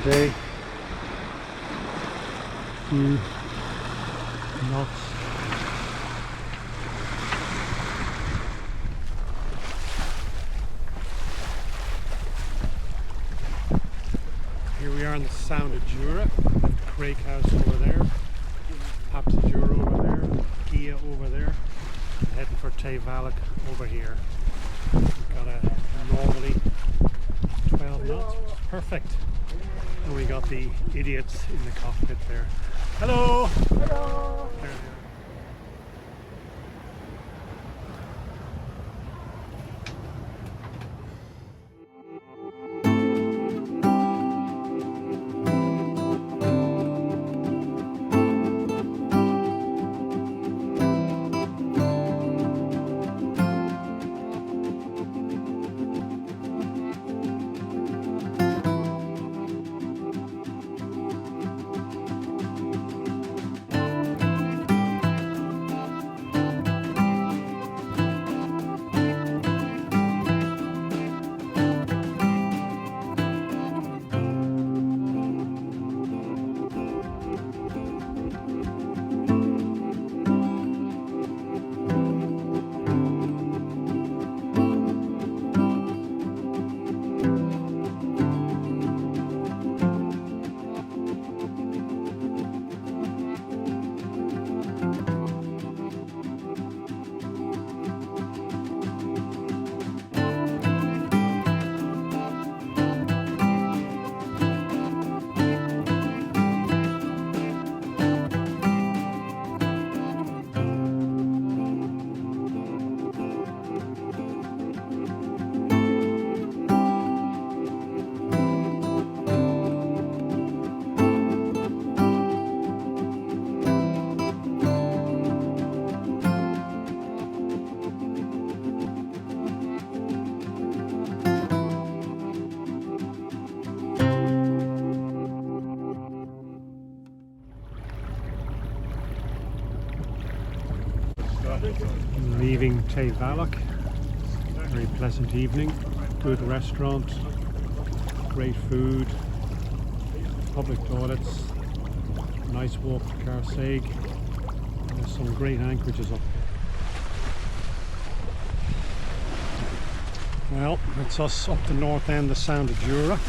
today. Few knots. Here we are in the Sound of Jura. Left Craig House over there, Paps of Jura over there, Gia over there, and heading for Valach over here. We've got a northerly 12 knots, perfect. And we got the idiots in the cockpit there. Hello! Hello! There they are. Leaving Valach. Very pleasant evening, good restaurant, great food, public toilets, nice walk to Carseg, and there's some great anchorages up there. Well, it's us up the north end, the Sound of Jura,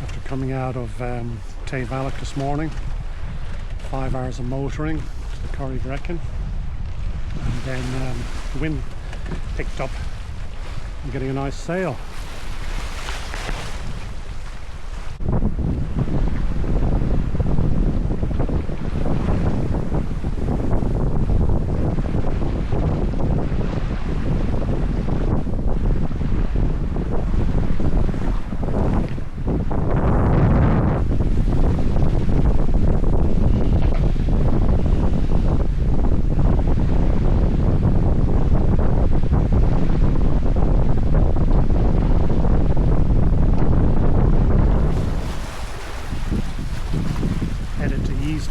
after coming out of Valach this morning. 5 hours of motoring to the Corribreckan. And then the wind picked up and getting a nice sail.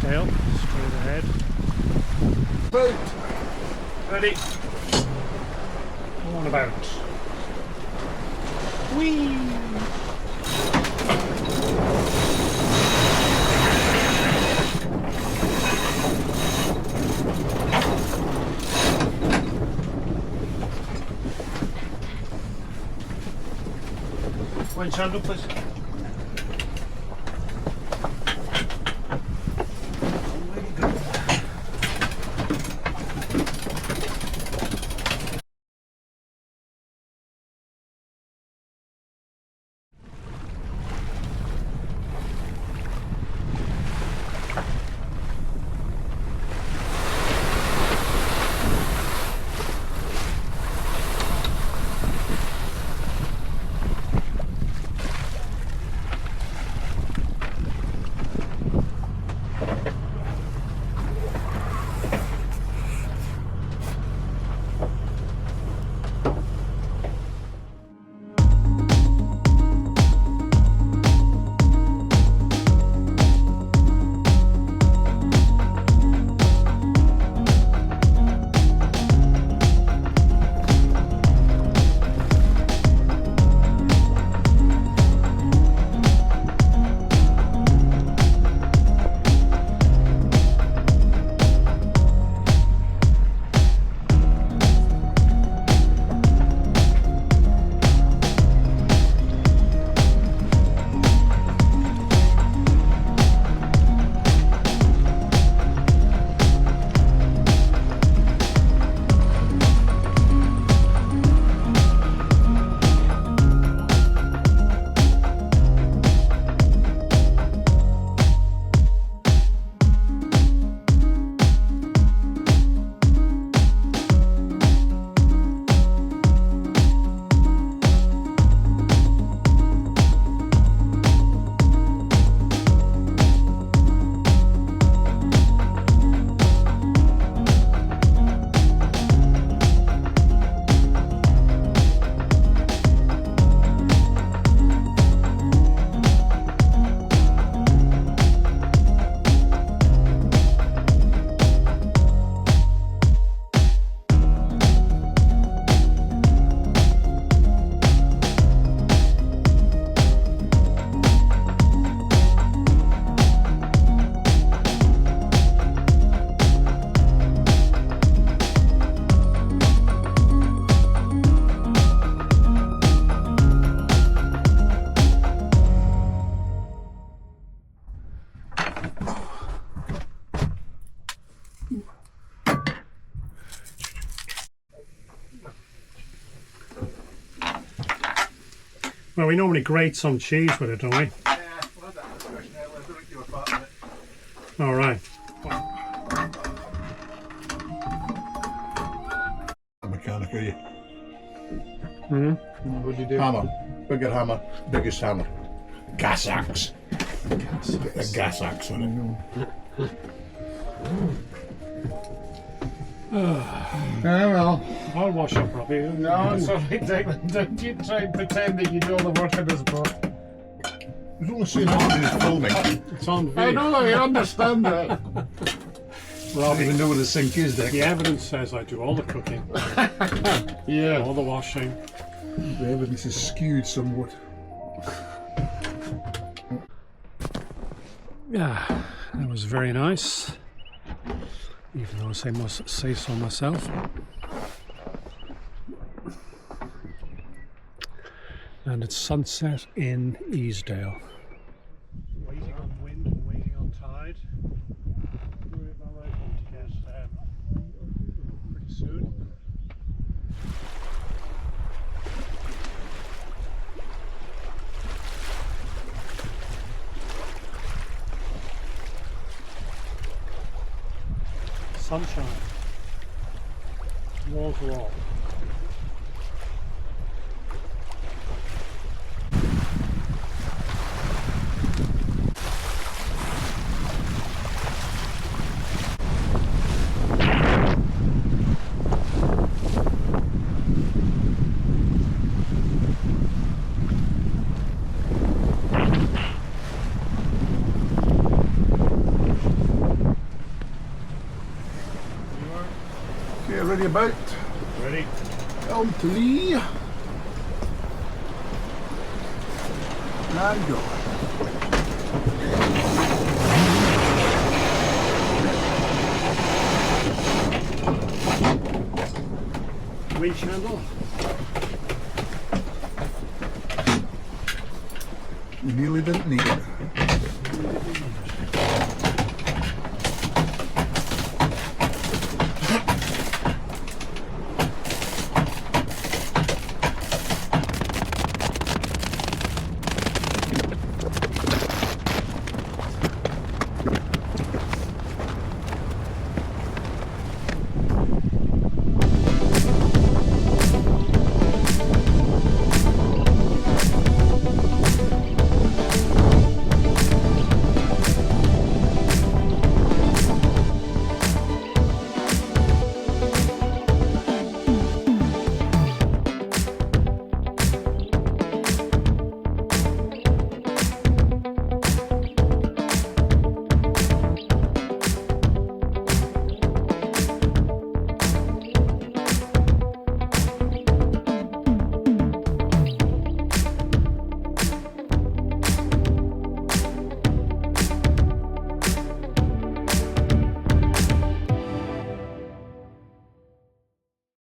Straight ahead. Boat! Ready? On about. Whee! One candle, please. Well, we normally grate some cheese with it, don't we? Yeah, well, that discussion earlier. I don't think you were part of it. All right. A mechanic, are you? Hmm. What do you do? Hammer. Bigger hammer. Biggest hammer. Gas axe. A gas axe on it. Well. I'll wash up, Robbie. No, it's alright, Declan. Don't you try and pretend that you do all the work in this boat. There's only saying that he's filming. It's on I video. know, I understand that. I don't Robbie, even know where the sink is, Dick. the evidence says I do all the cooking, Yeah. all the washing. The evidence is skewed somewhat. Yeah, that was very nice. Even though I must say so myself. And it's sunset in Easdale. Waiting on wind and waiting on tide. We're about right home to get pretty soon. Sunshine, wall to wall. Okay, ready about. Ready? Elm to lee. And go. Wind channel. We nearly didn't need it.